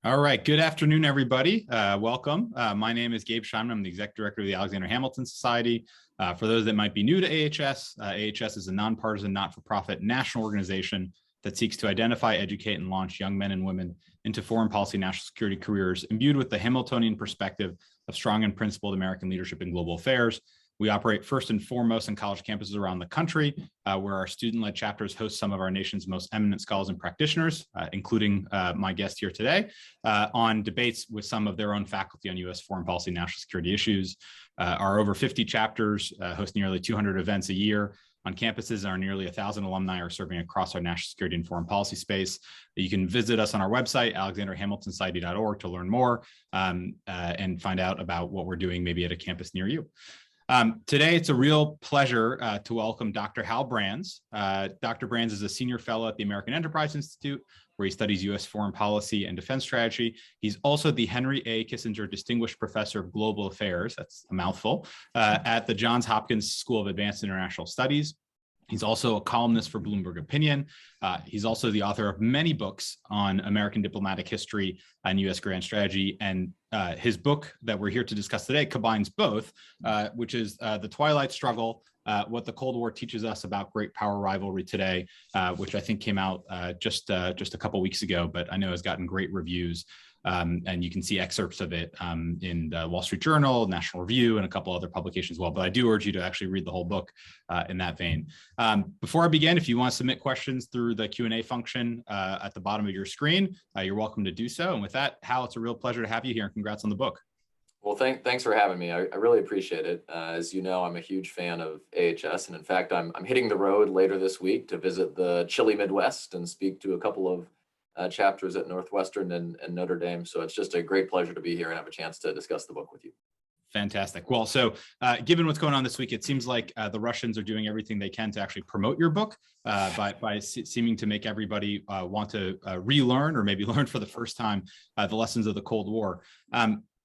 All right. Good afternoon, everybody. Welcome. My name is Gabe Scheinman. I'm the Executive Director of the Alexander Hamilton Society. For those that might be new to AHS, AHS is a nonpartisan, not-for-profit national organization that seeks to identify, educate, and launch young men and women into foreign policy and national security careers imbued with the Hamiltonian perspective of strong and principled American leadership in global affairs. We operate first and foremost in college campuses around the country, where our student-led chapters host some of our nation's most eminent scholars and practitioners, including my guest here today, on debates with some of their own faculty on U.S. foreign policy and national security issues. Our over 50 chapters host nearly 200 events a year on campuses, and our nearly 1,000 alumni are serving across our national security and foreign policy space. You can visit us on our website, alexanderhamiltonsociety.org, to learn more and find out about what we're doing maybe at a campus near you. Today, it's a real pleasure to welcome Dr. Hal Brands. Dr. Brands is a senior fellow at the American Enterprise Institute, where he studies U.S. foreign policy and defense strategy. He's also the Henry A. Kissinger Distinguished Professor of Global Affairs, that's a mouthful, at the Johns Hopkins School of Advanced International Studies. He's also a columnist for Bloomberg Opinion. He's also the author of many books on American diplomatic history and U.S. grand strategy. And his book that we're here to discuss today combines both, which is The Twilight Struggle, What the Cold War Teaches Us About Great-Power Rivalry Today, which I think came out just a couple weeks ago, but I know has gotten great reviews. And you can see excerpts of it in the Wall Street Journal, National Review, and a couple other publications as well. But I do urge you to actually read the whole book in that vein. Before I begin, if you want to submit questions through the Q&A function at the bottom of your screen, you're welcome to do so. And with that, Hal, it's a real pleasure to have you here, and congrats on the book. Well, thanks for having me. I really appreciate it. As you know, I'm a huge fan of AHS, and in fact, I'm hitting the road later this week to visit the chilly Midwest and speak to a couple of chapters at Northwestern and Notre Dame. So it's just a great pleasure to be here and have a chance to discuss the book with you. Fantastic. Well, so given what's going on this week, it seems like the Russians are doing everything they can to actually promote your book by seeming to make everybody want to relearn or maybe learn for the first time the lessons of the Cold War.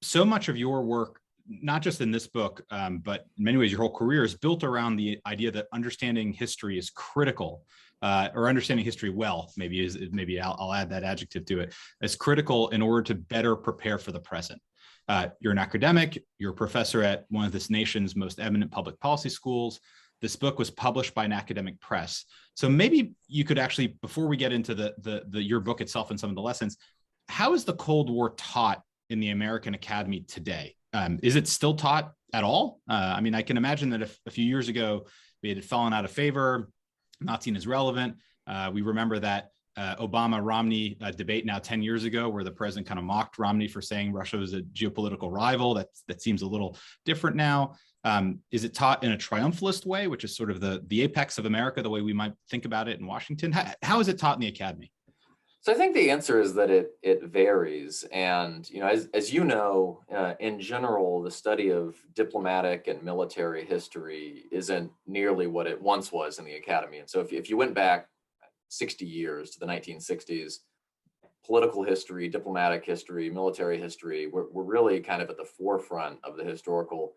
So much of your work, not just in this book, but in many ways your whole career is built around the idea that understanding history is critical. Or understanding history well, maybe I'll add that adjective to it, is critical in order to better prepare for the present. You're an academic, you're a professor at one of this nation's most eminent public policy schools. This book was published by an academic press. So maybe you could actually, before we get into your book itself and some of the lessons, how is the Cold War taught in the American Academy today? Is it still taught at all? I mean, I can imagine that if a few years ago it had fallen out of favor, not seen as relevant. We remember that Obama-Romney debate now 10 years ago, where the president kind of mocked Romney for saying Russia was a geopolitical rival. That seems a little different now. Is it taught in a triumphalist way, which is sort of the apex of America, the way we might think about it in Washington? How is it taught in the academy? So I think the answer is that it varies. And, as you know, in general, the study of diplomatic and military history isn't nearly what it once was in the academy. And so if you went back 60 years to the 1960s, political history, diplomatic history, military history, we're really kind of at the forefront of the historical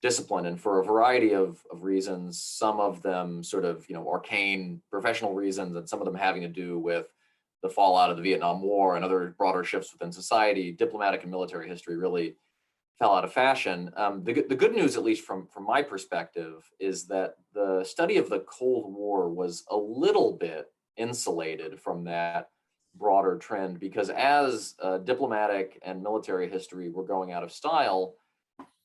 discipline. And for a variety of reasons, some of them sort of, arcane professional reasons, and some of them having to do with the fallout of the Vietnam War and other broader shifts within society, diplomatic and military history really fell out of fashion. The good news, at least from my perspective, is that the study of the Cold War was a little bit insulated from that broader trend, because as diplomatic and military history were going out of style,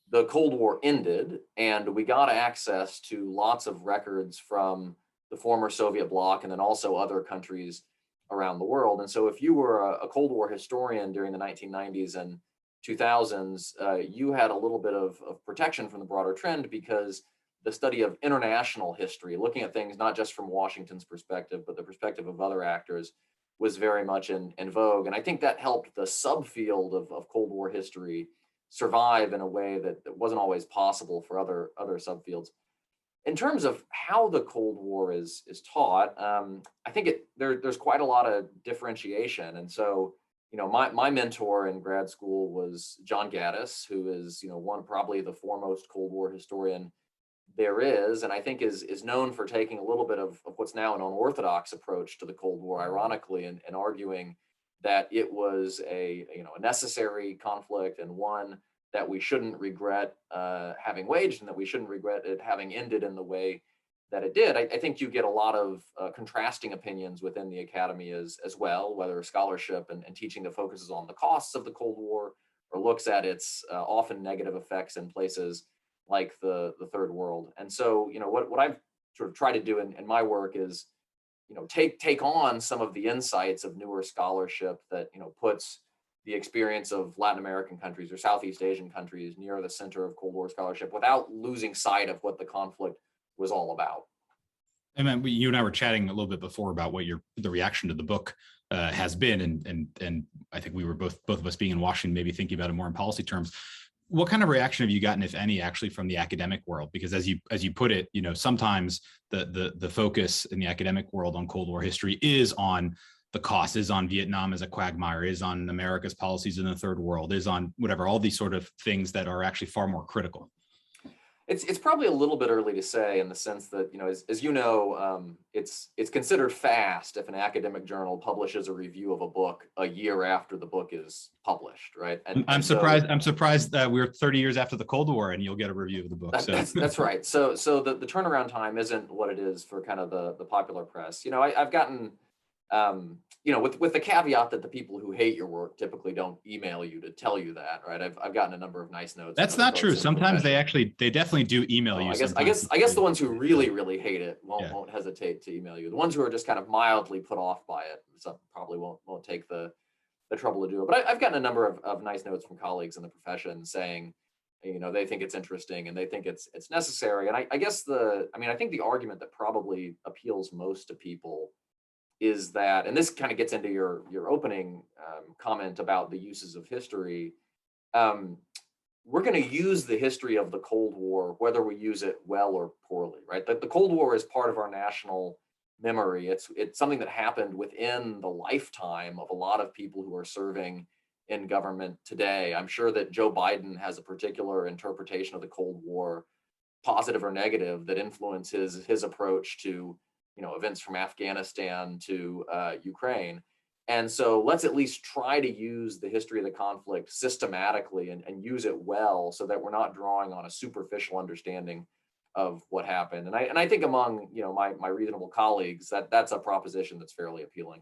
the Cold War ended, and we got access to lots of records from the former Soviet bloc and then also other countries around the world. And so if you were a Cold War historian during the 1990s and 2000s, you had a little bit of protection from the broader trend, because the study of international history, looking at things not just from Washington's perspective, but the perspective of other actors, was very much in vogue. And I think that helped the subfield of Cold War history survive in a way that wasn't always possible for other subfields. In terms of how the Cold War is taught, I think there's quite a lot of differentiation. And so, my mentor in grad school was John Gaddis, who is, probably the foremost Cold War historian there is, and I think is known for taking a little bit of what's now an unorthodox approach to the Cold War, ironically, and arguing that it was a necessary conflict and one that we shouldn't regret having waged, and that we shouldn't regret it having ended in the way that it did. I think you get a lot of contrasting opinions within the academy as well, whether scholarship and teaching that focuses on the costs of the Cold War or looks at its often negative effects in places like the third world. And so, what I've sort of tried to do in my work is, take on some of the insights of newer scholarship that, puts the experience of Latin American countries or Southeast Asian countries near the center of Cold War scholarship without losing sight of what the conflict was all about. And then you and I were chatting a little bit before about what the reaction to the book has been, and I think we were both of us being in Washington, maybe thinking about it more in policy terms. What kind of reaction have you gotten, if any, actually from the academic world? Because as you put it, sometimes the focus in the academic world on Cold War history is on the cost, is on Vietnam as a quagmire, is on America's policies in the third world, is on whatever, all these sort of things that are actually far more critical. It's probably a little bit early to say, in the sense that, it's considered fast if an academic journal publishes a review of a book a year after the book is published, right? I'm surprised that we're 30 years after the Cold War and you'll get a review of the book. That's right. So the turnaround time isn't what it is for kind of the popular press. I've gotten, with the caveat that the people who hate your work typically don't email you to tell you that, right? I've gotten a number of nice notes. That's not true. Sometimes they definitely do email you. I guess the ones who really hate it won't hesitate to email you. The ones who are just kind of mildly put off by it probably won't take the trouble to do it. But I've gotten a number of nice notes from colleagues in the profession saying, they think it's interesting and they think it's necessary. And I guess I think the argument that probably appeals most to people is that, and this kind of gets into your opening comment about the uses of history, we're going to use the history of the Cold War, whether we use it well or poorly, right? The Cold War is part of our national memory. It's something that happened within the lifetime of a lot of people who are serving in government today. I'm sure that Joe Biden has a particular interpretation of the Cold War, positive or negative, that influences his approach to events from Afghanistan to Ukraine. And so let's at least try to use the history of the conflict systematically and use it well, so that we're not drawing on a superficial understanding of what happened. And I think among my reasonable colleagues, that's a proposition that's fairly appealing.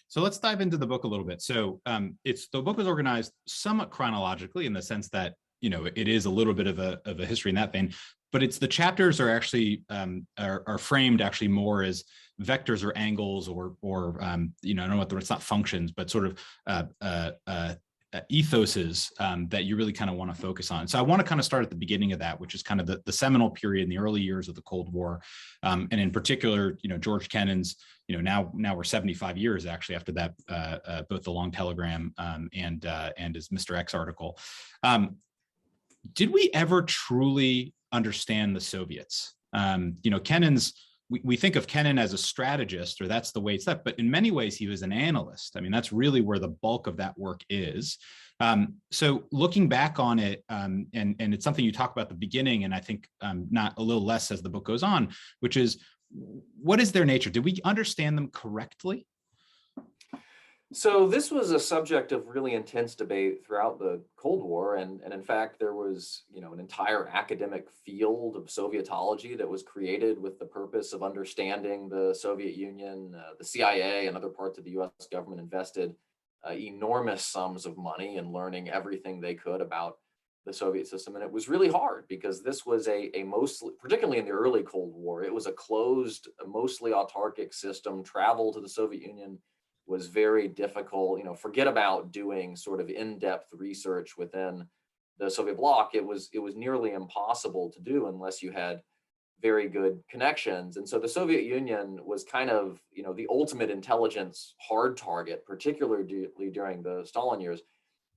So let's dive into the book a little bit. So the book was organized somewhat chronologically, in the sense that it is a little bit of a history in that vein, but the chapters are actually are framed actually more as vectors or angles or I don't know what it's not functions, but sort of ethoses that you really kind of want to focus on. So I want to kind of start at the beginning of that, which is kind of the seminal period in the early years of the Cold War, and in particular, George Kennan's. Now we're 75 years actually after that, both the Long Telegram and his Mr. X article. Did we ever truly understand the Soviets? Kennan's, we think of Kennan as a strategist, or that's the way it's up, but in many ways he was an analyst. I mean, that's really where the bulk of that work is. So looking back on it, and it's something you talk about at the beginning, and I think not a little less as the book goes on, which is, what is their nature? Did we understand them correctly? So this was a subject of really intense debate throughout the Cold War, and in fact there was an entire academic field of Sovietology that was created with the purpose of understanding the Soviet Union. The CIA and other parts of the U.S. government invested enormous sums of money in learning everything they could about the Soviet system, and it was really hard because this was a mostly, particularly in the early Cold War, it was a closed, mostly autarkic system. Travel to the Soviet Union was very difficult. Forget about doing sort of in-depth research within the Soviet bloc. It was nearly impossible to do unless you had very good connections. And so the Soviet Union was kind of, the ultimate intelligence hard target, particularly during the Stalin years.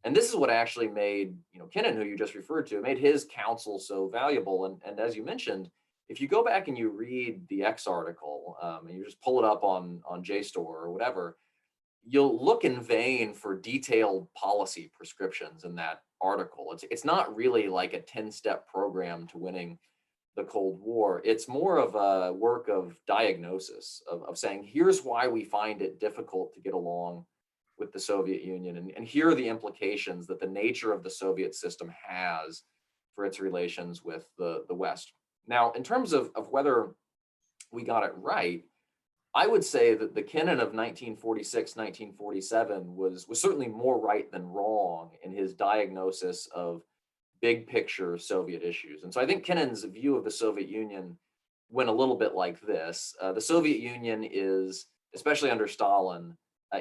And this is what actually made, Kennan, who you just referred to, made his counsel so valuable. And as you mentioned, if you go back and you read the X article, and you just pull it up on JSTOR or whatever, you'll look in vain for detailed policy prescriptions in that article. It's not really like a 10-step program to winning the Cold War. It's more of a work of diagnosis, of saying, here's why we find it difficult to get along with the Soviet Union. And here are the implications that the nature of the Soviet system has for its relations with the West. Now, in terms of whether we got it right, I would say that the Kennan of 1946, 1947 was certainly more right than wrong in his diagnosis of big picture Soviet issues. And so I think Kennan's view of the Soviet Union went a little bit like this. The Soviet Union is, especially under Stalin,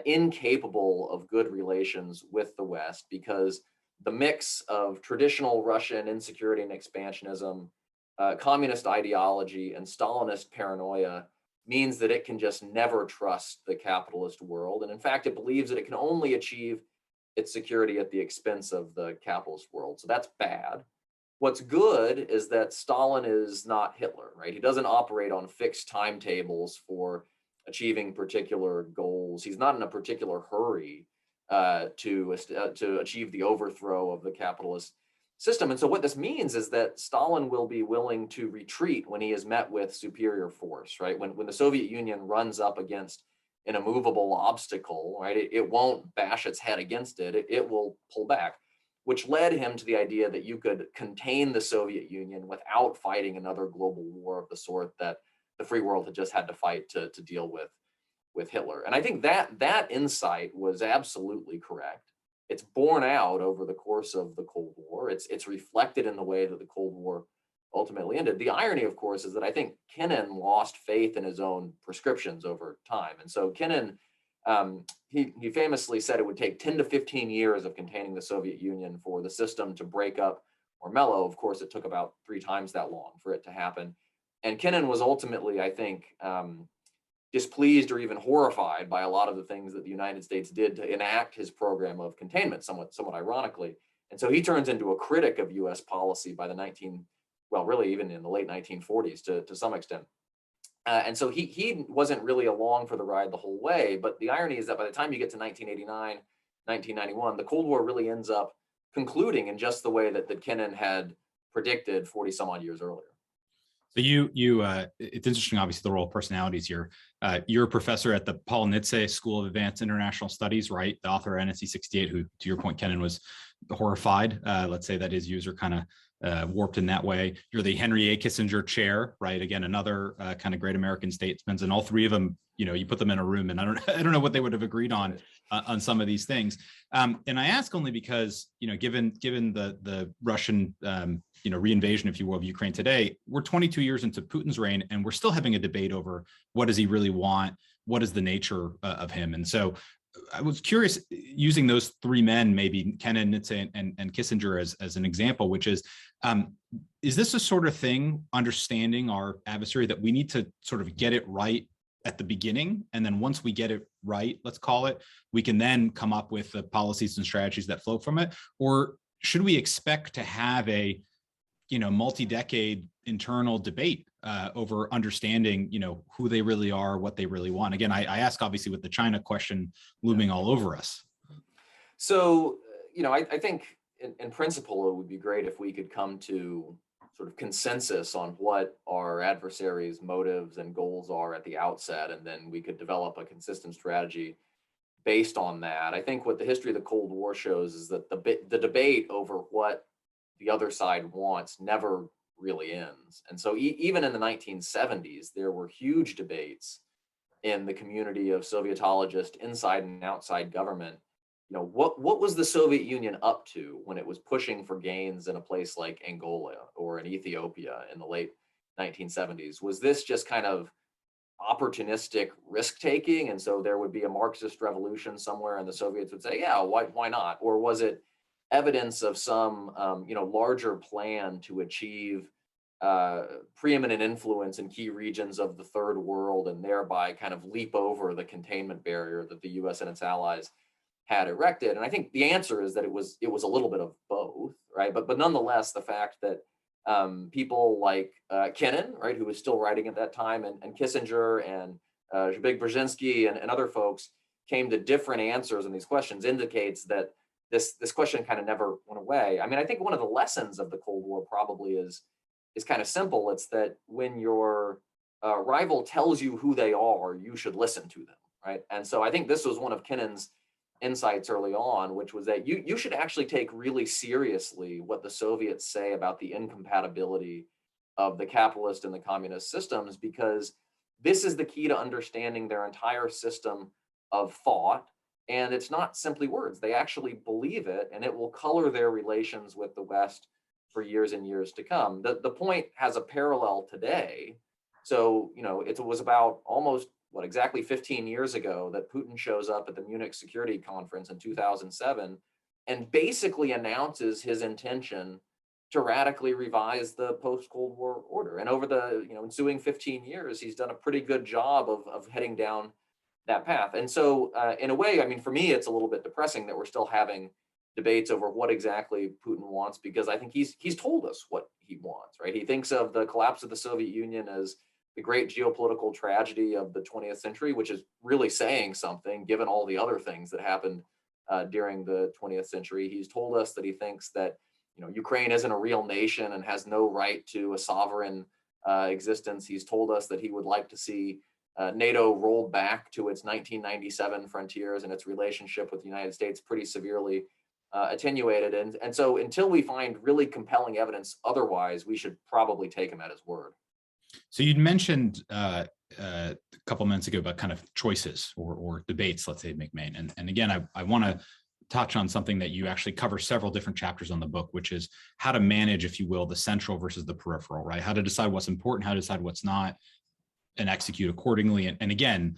incapable of good relations with the West because the mix of traditional Russian insecurity and expansionism, communist ideology, and Stalinist paranoia means that it can just never trust the capitalist world. And in fact, it believes that it can only achieve its security at the expense of the capitalist world. So that's bad. What's good is that Stalin is not Hitler, right? He doesn't operate on fixed timetables for achieving particular goals. He's not in a particular hurry to achieve the overthrow of the capitalist system. And so what this means is that Stalin will be willing to retreat when he is met with superior force, right? When the Soviet Union runs up against an immovable obstacle, right, it won't bash its head against it. It will pull back, which led him to the idea that you could contain the Soviet Union without fighting another global war of the sort that the free world had just had to fight to deal with Hitler. And I think that insight was absolutely correct. It's borne out over the course of the Cold War. It's reflected in the way that the Cold War ultimately ended. The irony, of course, is that I think Kennan lost faith in his own prescriptions over time. And so Kennan, he famously said it would take 10 to 15 years of containing the Soviet Union for the system to break up or mellow. Of course, it took about 3 times that long for it to happen. And Kennan was ultimately, I think, displeased or even horrified by a lot of the things that the United States did to enact his program of containment, somewhat ironically. And so he turns into a critic of US policy by really even in the late 1940s to some extent. And so he wasn't really along for the ride the whole way. But the irony is that by the time you get to 1989, 1991, the Cold War really ends up concluding in just the way that Kennan had predicted 40 some odd years earlier. So it's interesting, obviously, the role of personalities here. You're a professor at the Paul Nitze School of Advanced International Studies, right? The author of NSC 68, who, to your point, Kennan was horrified. Let's say that his views are kind of warped in that way. You're the Henry A. Kissinger Chair, right? Again, another kind of great American statesman, and all three of them, you put them in a room, and I don't know what they would have agreed on some of these things. And I ask only because, given the Russian reinvasion, if you will, of Ukraine today, we're 22 years into Putin's reign, and we're still having a debate over what does he really want, what is the nature of him. And so I was curious, using those three men, maybe Kennan, Nitze, and Kissinger as an example, which is this a sort of thing, understanding our adversary, that we need to sort of get it right at the beginning, and then once we get it right, let's call it, we can then come up with the policies and strategies that flow from it? Or should we expect to have a multi-decade internal debate over understanding, who they really are, what they really want? Again, I ask, obviously, with the China question looming all over us. So, I think in principle, it would be great if we could come to sort of consensus on what our adversaries' motives and goals are at the outset, and then we could develop a consistent strategy based on that. I think what the history of the Cold War shows is that the debate over what the other side wants never really ends. And so even in the 1970s, there were huge debates in the community of Sovietologists inside and outside government. What was the Soviet Union up to when it was pushing for gains in a place like Angola or in Ethiopia in the late 1970s? Was this just kind of opportunistic risk-taking, and so there would be a Marxist revolution somewhere and the Soviets would say, yeah, why not? Or was it evidence of some larger plan to achieve preeminent influence in key regions of the third world and thereby kind of leap over the containment barrier that the US and its allies had erected? And I think the answer is that it was a little bit of both, right? But nonetheless, the fact that people like Kennan, right, who was still writing at that time, and Kissinger and Zbigniew Brzezinski and other folks came to different answers in these questions indicates that this question kind of never went away. I mean, I think one of the lessons of the Cold War probably is kind of simple. It's that when your rival tells you who they are, you should listen to them, right? And so I think this was one of Kennan's insights early on, which was that you should actually take really seriously what the Soviets say about the incompatibility of the capitalist and the communist systems, because this is the key to understanding their entire system of thought. And it's not simply words. They actually believe it, and it will color their relations with the West for years and years to come. The point has a parallel today. So, it was about almost exactly 15 years ago that Putin shows up at the Munich Security Conference in 2007 and basically announces his intention to radically revise the post-Cold War order. And over the ensuing 15 years, he's done a pretty good job of heading down that path. And so in a way, I mean, for me, it's a little bit depressing that we're still having debates over what exactly Putin wants, because I think he's told us what he wants, right? He thinks of the collapse of the Soviet Union as the great geopolitical tragedy of the 20th century, which is really saying something given all the other things that happened during the 20th century. He's told us that he thinks that Ukraine isn't a real nation and has no right to a sovereign existence. He's told us that he would like to see NATO rolled back to its 1997 frontiers, and its relationship with the United States pretty severely attenuated. And so until we find really compelling evidence otherwise, we should probably take him at his word. So you'd mentioned a couple minutes ago about kind of choices or debates, let's say, McMahon. And again, I want to touch on something that you actually cover several different chapters on the book, which is how to manage, if you will, the central versus the peripheral, right? How to decide what's important, how to decide what's not, and execute accordingly. And again,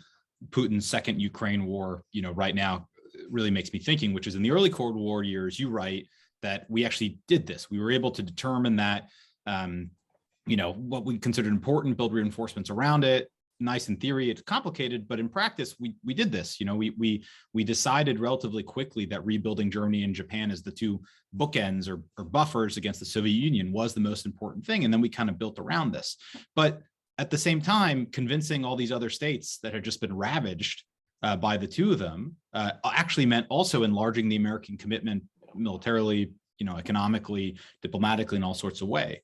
Putin's second Ukraine war, right now really makes me thinking, which is in the early Cold War years, you write that we actually did this. We were able to determine that, what we considered important, build reinforcements around it. Nice in theory, it's complicated, but in practice, we did this. We decided relatively quickly that rebuilding Germany and Japan as the two bookends or buffers against the Soviet Union was the most important thing. And then we kind of built around this. But at the same time, convincing all these other states that had just been ravaged by the two of them actually meant also enlarging the American commitment militarily, economically, diplomatically, in all sorts of ways.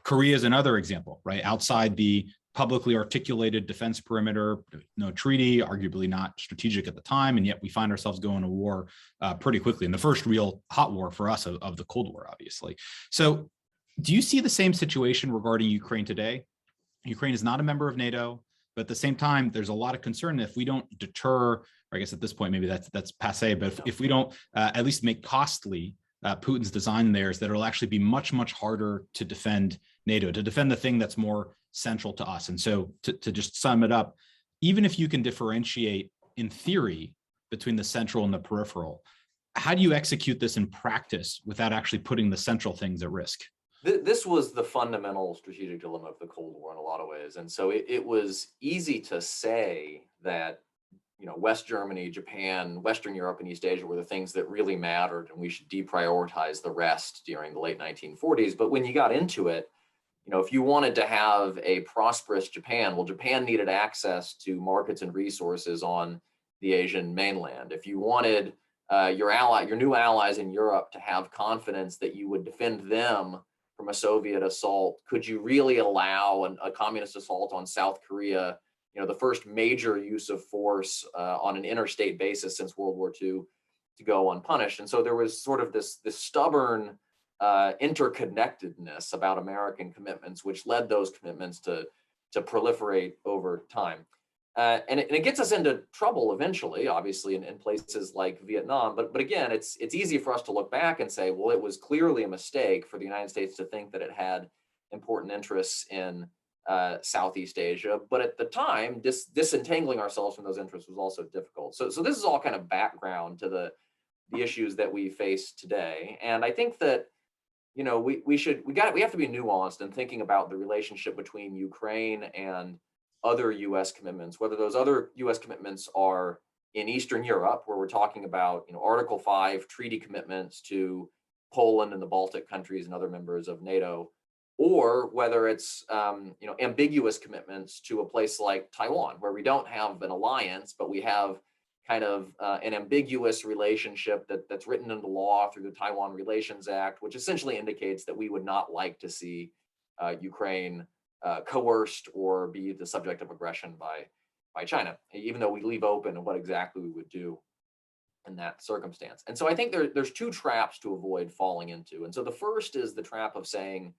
Korea is another example, right? Outside the publicly articulated defense perimeter, no treaty, arguably not strategic at the time, and yet we find ourselves going to war pretty quickly. And the first real hot war for us of the Cold War, obviously. So do you see the same situation regarding Ukraine today? Ukraine is not a member of NATO, but at the same time, there's a lot of concern that if we don't deter, or I guess at this point, maybe that's passé, but if we don't at least make costly Putin's design there, is that it'll actually be much, much harder to defend NATO, to defend the thing that's more central to us. And so to just sum it up, even if you can differentiate in theory between the central and the peripheral, how do you execute this in practice without actually putting the central things at risk? This was the fundamental strategic dilemma of the Cold War in a lot of ways. And so it was easy to say that, West Germany, Japan, Western Europe, and East Asia were the things that really mattered, and we should deprioritize the rest during the late 1940s. But when you got into it, if you wanted to have a prosperous Japan, well, Japan needed access to markets and resources on the Asian mainland. If you wanted your new allies in Europe to have confidence that you would defend them from a Soviet assault, could you really allow a communist assault on South Korea, the first major use of force on an interstate basis since World War II, to go unpunished? And so there was sort of this stubborn interconnectedness about American commitments, which led those commitments to proliferate over time. And it gets us into trouble eventually, obviously, in places like Vietnam. But again, it's easy for us to look back and say, well, it was clearly a mistake for the United States to think that it had important interests in Southeast Asia. But at the time, disentangling ourselves from those interests was also difficult. So this is all kind of background to the issues that we face today. And I think that we have to be nuanced in thinking about the relationship between Ukraine and other U.S. commitments, whether those other U.S. commitments are in Eastern Europe, where we're talking about Article 5 treaty commitments to Poland and the Baltic countries and other members of NATO, or whether it's ambiguous commitments to a place like Taiwan, where we don't have an alliance, but we have kind of an ambiguous relationship that's written into law through the Taiwan Relations Act, which essentially indicates that we would not like to see Ukraine coerced or be the subject of aggression by China, even though we leave open what exactly we would do. in that circumstance. And so I think there's two traps to avoid falling into. And so the first is the trap of saying,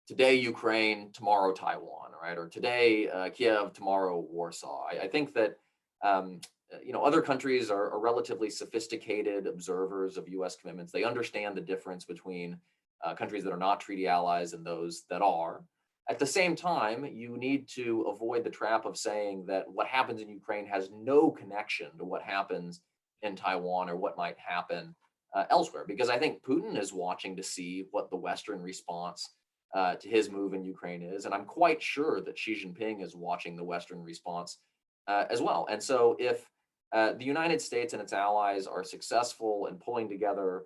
today Ukraine, tomorrow Taiwan, right? Or today Kiev, tomorrow Warsaw. I think that other countries are relatively sophisticated observers of U.S. commitments. They understand the difference between countries that are not treaty allies and those that are. At the same time, you need to avoid the trap of saying that what happens in Ukraine has no connection to what happens in Taiwan or what might happen elsewhere, because I think Putin is watching to see what the Western response to his move in Ukraine is. And I'm quite sure that Xi Jinping is watching the Western response as well. And so if the United States and its allies are successful in pulling together,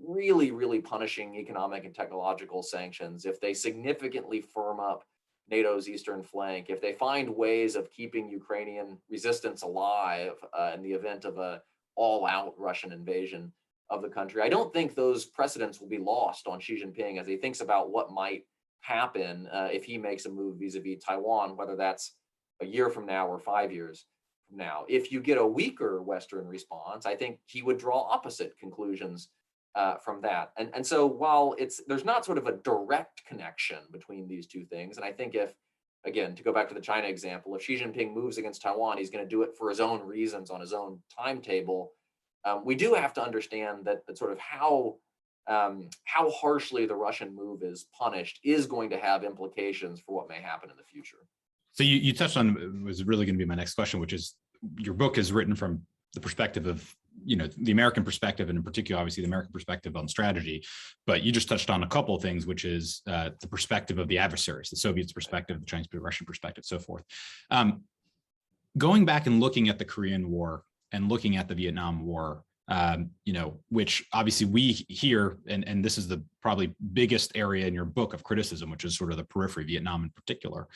really, really punishing economic and technological sanctions, if they significantly firm up NATO's eastern flank, if they find ways of keeping Ukrainian resistance alive in the event of a all-out Russian invasion of the country, I don't think those precedents will be lost on Xi Jinping as he thinks about what might happen if he makes a move vis-a-vis Taiwan, whether that's a year from now or 5 years from now. If you get a weaker Western response, I think he would draw opposite conclusions from that. And so while there's not sort of a direct connection between these two things, and I think if, again, to go back to the China example, if Xi Jinping moves against Taiwan, he's going to do it for his own reasons on his own timetable. We do have to understand that sort of how harshly the Russian move is punished is going to have implications for what may happen in the future. So you touched on, was really going to be my next question, which is your book is written from the perspective of, the American perspective, and in particular, obviously the American perspective on strategy, but you just touched on a couple of things, which is the perspective of the adversaries, the Soviets' perspective, the Chinese, Russian perspective, so forth. Going back and looking at the Korean War and looking at the Vietnam War, which obviously we hear, and this is the probably biggest area in your book of criticism, which is sort of the periphery, Vietnam in particular.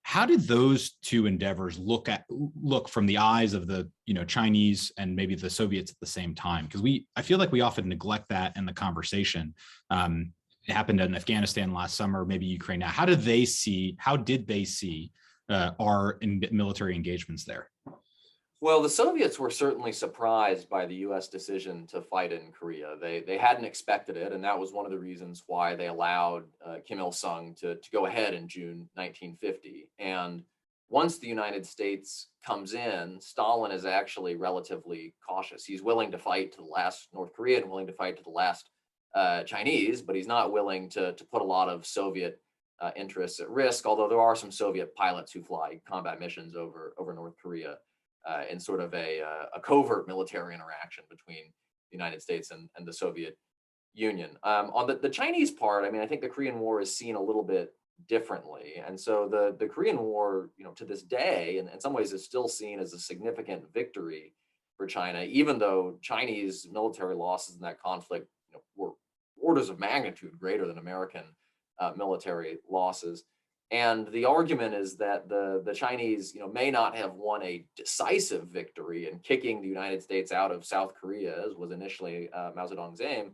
How did those two endeavors look from the eyes of the Chinese and maybe the Soviets at the same time? Because I feel like we often neglect that in the conversation. It happened in Afghanistan last summer, maybe Ukraine now. How did they see our military engagements there? Well, the Soviets were certainly surprised by the U.S. decision to fight in Korea. They hadn't expected it, and that was one of the reasons why they allowed Kim Il-sung to go ahead in June 1950. And once the United States comes in, Stalin is actually relatively cautious. He's willing to fight to the last North Korean, willing to fight to the last Chinese, but he's not willing to put a lot of Soviet interests at risk, although there are some Soviet pilots who fly combat missions over North Korea. In sort of a covert military interaction between the United States and the Soviet Union. On the Chinese part, I think the Korean War is seen a little bit differently. And so the Korean War, to this day, and in some ways is still seen as a significant victory for China, even though Chinese military losses in that conflict were orders of magnitude greater than American military losses. And the argument is that the Chinese, may not have won a decisive victory in kicking the United States out of South Korea, as was initially Mao Zedong's aim,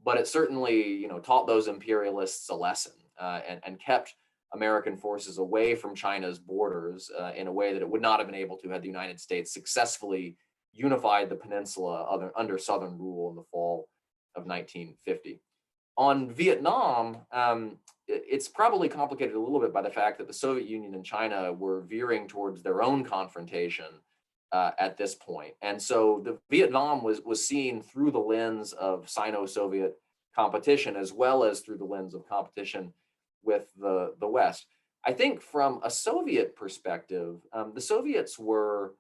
but it certainly, taught those imperialists a lesson and kept American forces away from China's borders in a way that it would not have been able to had the United States successfully unified the peninsula under Southern rule in the fall of 1950. On Vietnam, it's probably complicated a little bit by the fact that the Soviet Union and China were veering towards their own confrontation at this point. And so the Vietnam was seen through the lens of Sino-Soviet competition, as well as through the lens of competition with the West. I think from a Soviet perspective, the Soviets were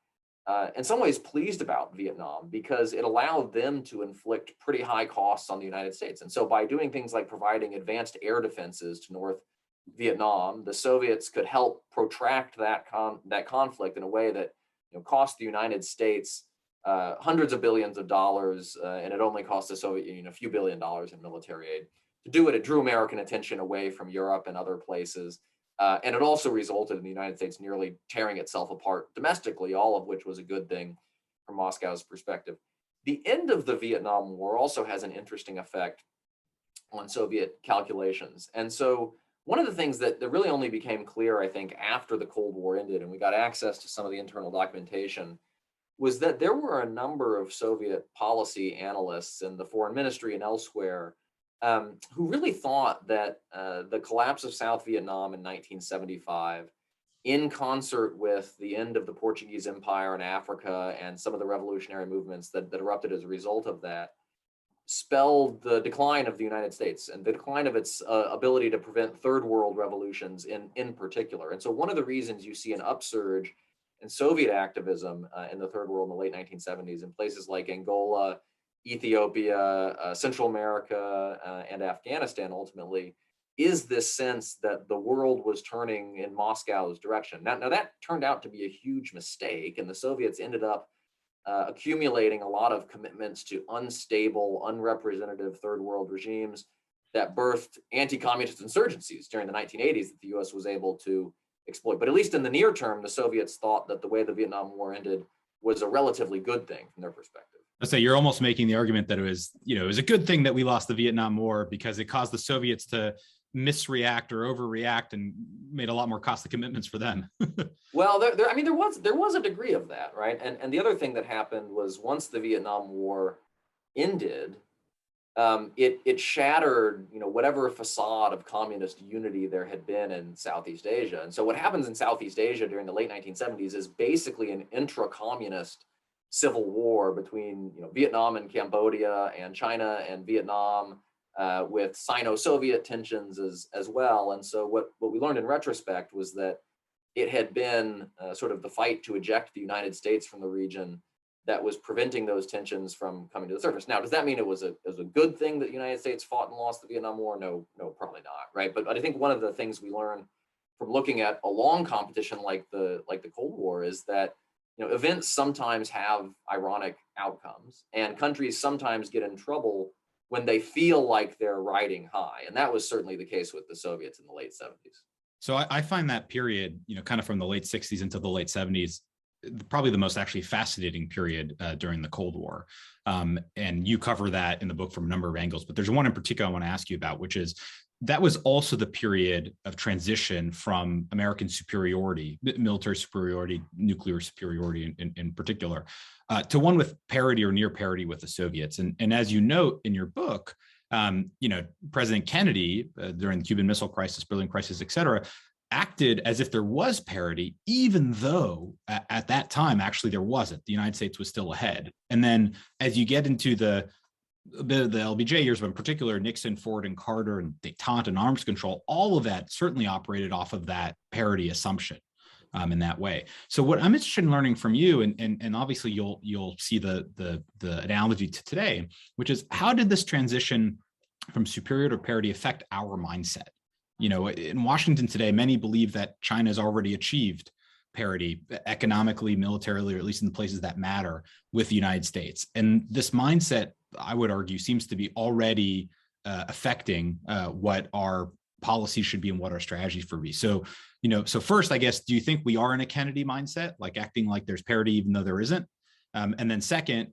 in some ways pleased about Vietnam because it allowed them to inflict pretty high costs on the United States. And so by doing things like providing advanced air defenses to North Vietnam, the Soviets could help protract that conflict in a way that cost the United States hundreds of billions of dollars, and it only cost the Soviet Union a few $1 billion in military aid. To do it, it drew American attention away from Europe and other places. And it also resulted in the United States nearly tearing itself apart domestically, all of which was a good thing from Moscow's perspective. The end of the Vietnam War also has an interesting effect on Soviet calculations. And so one of the things that really only became clear, I think, after the Cold War ended and we got access to some of the internal documentation was that there were a number of Soviet policy analysts in the foreign ministry and elsewhere who really thought that the collapse of South Vietnam in 1975, in concert with the end of the Portuguese Empire in Africa and some of the revolutionary movements that erupted as a result of that, spelled the decline of the United States and the decline of its ability to prevent third world revolutions in particular. And so one of the reasons you see an upsurge in Soviet activism in the third world in the late 1970s in places like Angola, Ethiopia, Central America, and Afghanistan ultimately, is this sense that the world was turning in Moscow's direction. Now that turned out to be a huge mistake, and the Soviets ended up accumulating a lot of commitments to unstable, unrepresentative third world regimes that birthed anti-communist insurgencies during the 1980s that the US was able to exploit. But at least in the near term, the Soviets thought that the way the Vietnam War ended was a relatively good thing from their perspective. So you're almost making the argument that it was a good thing that we lost the Vietnam War because it caused the Soviets to misreact or overreact and made a lot more costly commitments for them. Well, there was a degree of that, right? And the other thing that happened was once the Vietnam War ended, it shattered, whatever facade of communist unity there had been in Southeast Asia. And so what happens in Southeast Asia during the late 1970s is basically an intra-communist civil war between Vietnam and Cambodia and China and Vietnam, with Sino-Soviet tensions as well. And so what we learned in retrospect was that it had been sort of the fight to eject the United States from the region that was preventing those tensions from coming to the surface. Now, does that mean it was a good thing that the United States fought and lost the Vietnam War? No, probably not, right? But I think one of the things we learned from looking at a long competition like the Cold War is that events sometimes have ironic outcomes, and countries sometimes get in trouble when they feel like they're riding high. And that was certainly the case with the Soviets in the late 70s. So I find that period, kind of from the late 60s into the late 70s, probably the most actually fascinating period during the Cold War. And you cover that in the book from a number of angles, but there's one in particular I want to ask you about, which is that was also the period of transition from American superiority, military superiority, nuclear superiority in particular, to one with parity or near parity with the Soviets. And as you note in your book, President Kennedy, during the Cuban Missile Crisis, Berlin Crisis, et cetera, acted as if there was parity, even though at that time, actually, there wasn't. The United States was still ahead. And then as you get into the LBJ years, but in particular, Nixon, Ford, and Carter, and détente and arms control, all of that certainly operated off of that parity assumption in that way. So what I'm interested in learning from you, and obviously you'll see the analogy to today, which is how did this transition from superior to parity affect our mindset? In Washington today, many believe that China has already achieved parity economically, militarily, or at least in the places that matter with the United States. And this mindset, I would argue, seems to be already affecting what our policy should be and what our strategy for be. So, so first, I guess, do you think we are in a Kennedy mindset, like acting like there's parity even though there isn't? And then second,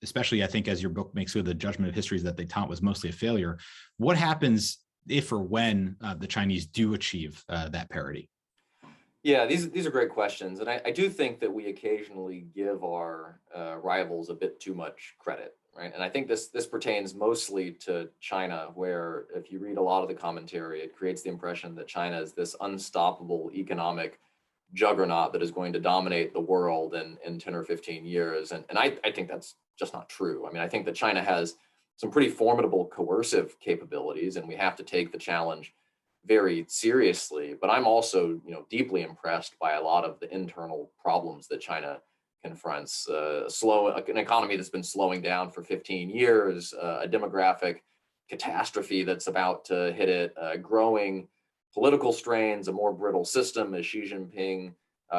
especially I think as your book makes clear, the judgment of history is that détente was mostly a failure. What happens if or when the Chinese do achieve that parity? Yeah, these are great questions. And I do think that we occasionally give our rivals a bit too much credit, right? And I think this pertains mostly to China, where if you read a lot of the commentary, it creates the impression that China is this unstoppable economic juggernaut that is going to dominate the world in 10 or 15 years. And I think that's just not true. I mean, I think that China has some pretty formidable coercive capabilities, and we have to take the challenge very seriously. But I'm also, deeply impressed by a lot of the internal problems that China confronts. An economy that's been slowing down for 15 years, a demographic catastrophe that's about to hit it, growing political strains, a more brittle system as Xi Jinping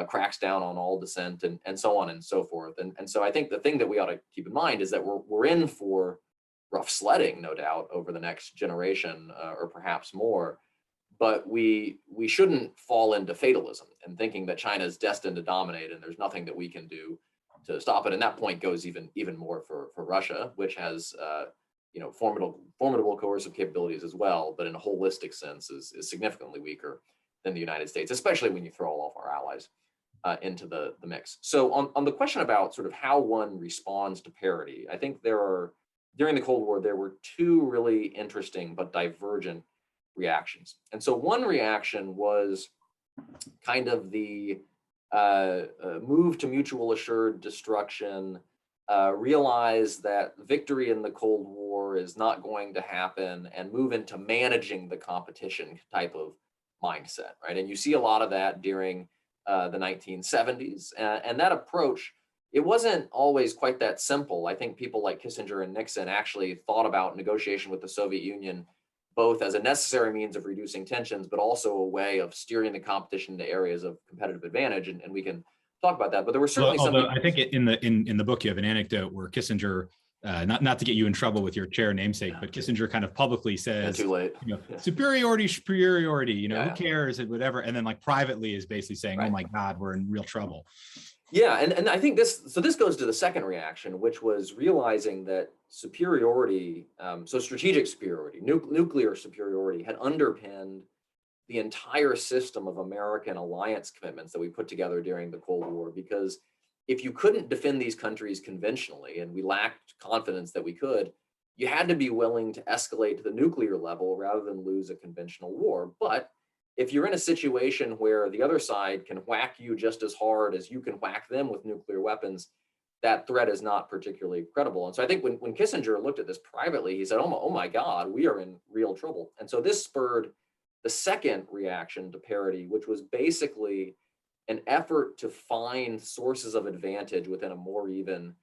cracks down on all dissent, and so on and so forth. And so I think the thing that we ought to keep in mind is that we're in for rough sledding, no doubt, over the next generation or perhaps more. But we shouldn't fall into fatalism and thinking that China is destined to dominate and there's nothing that we can do to stop it. And that point goes even more for Russia, which has formidable coercive capabilities as well, but in a holistic sense is significantly weaker than the United States, especially when you throw all of our allies into the mix. So on the question about sort of how one responds to parity, I think during the Cold War, there were two really interesting but divergent reactions. And so one reaction was kind of the move to mutual assured destruction, realize that victory in the Cold War is not going to happen, and move into managing the competition type of mindset, right? And you see a lot of that during the 1970s. And that approach, it wasn't always quite that simple. I think people like Kissinger and Nixon actually thought about negotiation with the Soviet Union both as a necessary means of reducing tensions, but also a way of steering the competition to areas of competitive advantage. And we can talk about that. But there were certainly Although I think in the book you have an anecdote where Kissinger, not to get you in trouble with your chair namesake, but Kissinger kind of publicly says, too late. Superiority, who cares and whatever, and then like privately is basically saying, right. Oh my God, we're in real trouble. Yeah, and I think this goes to the second reaction, which was realizing that superiority, so strategic superiority, nuclear superiority, had underpinned the entire system of American alliance commitments that we put together during the Cold War. Because if you couldn't defend these countries conventionally, and we lacked confidence that we could, you had to be willing to escalate to the nuclear level rather than lose a conventional war. But if you're in a situation where the other side can whack you just as hard as you can whack them with nuclear weapons, that threat is not particularly credible. And so I think when Kissinger looked at this privately, he said, oh my God, we are in real trouble. And so this spurred the second reaction to parity, which was basically an effort to find sources of advantage within a more even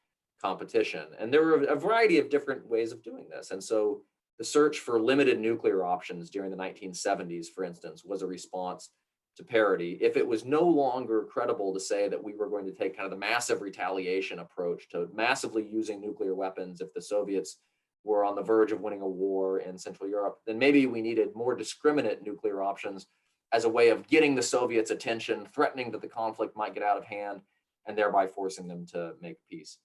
competition. And there were a variety of different ways of doing this. And so the search for limited nuclear options during the 1970s, for instance, was a response to parity. If it was no longer credible to say that we were going to take kind of the massive retaliation approach to massively using nuclear weapons if the Soviets were on the verge of winning a war in Central Europe, then maybe we needed more discriminate nuclear options as a way of getting the Soviets' attention, threatening that the conflict might get out of hand, and thereby forcing them to make peace.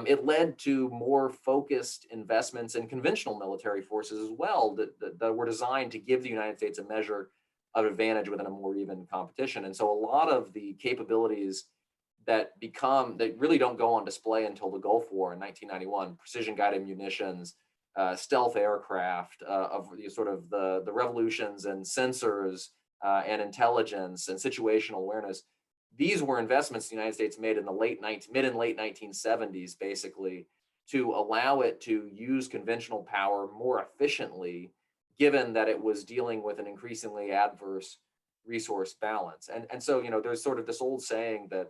It led to more focused investments in conventional military forces as well that were designed to give the United States a measure of advantage within a more even competition. And so a lot of the capabilities that really don't go on display until the Gulf War in 1991, precision guided munitions, stealth aircraft, of the revolutions and sensors and intelligence and situational awareness. These were investments the United States made in the mid and late 1970s, basically, to allow it to use conventional power more efficiently, given that it was dealing with an increasingly adverse resource balance. And so, there's sort of this old saying that,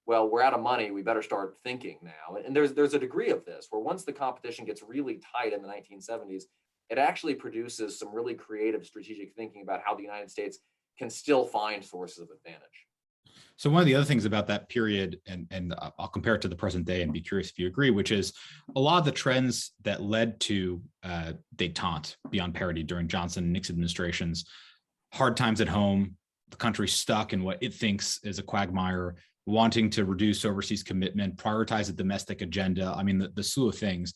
well, we're out of money, we better start thinking now. And there's a degree of this, where once the competition gets really tight in the 1970s, it actually produces some really creative strategic thinking about how the United States can still find sources of advantage. So one of the other things about that period, and I'll compare it to the present day and be curious if you agree, which is a lot of the trends that led to détente beyond parity during Johnson and Nixon administrations, hard times at home, the country stuck in what it thinks is a quagmire, wanting to reduce overseas commitment, prioritize a domestic agenda. I mean, the slew of things.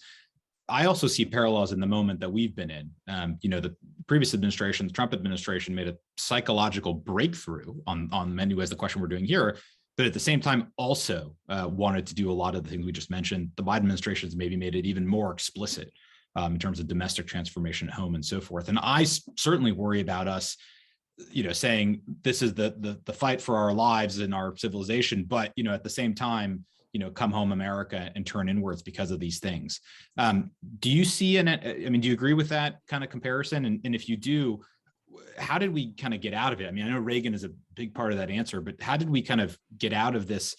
I also see parallels in the moment that we've been in. The previous administration, the Trump administration, made a psychological breakthrough on many ways, the question we're doing here, but at the same time also wanted to do a lot of the things we just mentioned. The Biden administration has maybe made it even more explicit in terms of domestic transformation at home and so forth. And I certainly worry about us, saying this is the fight for our lives and our civilization, but at the same time, come home America and turn inwards because of these things. Do you see do you agree with that kind of comparison? And if you do, how did we kind of get out of it? I mean, I know Reagan is a big part of that answer, but how did we kind of get out of this,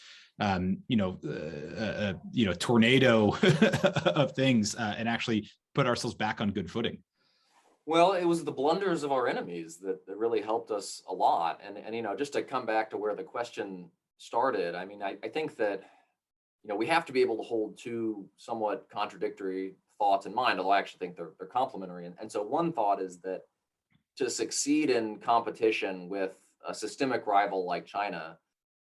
tornado of things and actually put ourselves back on good footing? Well, it was the blunders of our enemies that really helped us a lot. And just to come back to where the question started, I mean, I think that we have to be able to hold two somewhat contradictory thoughts in mind, although I actually think they're complementary. And so one thought is that to succeed in competition with a systemic rival like China,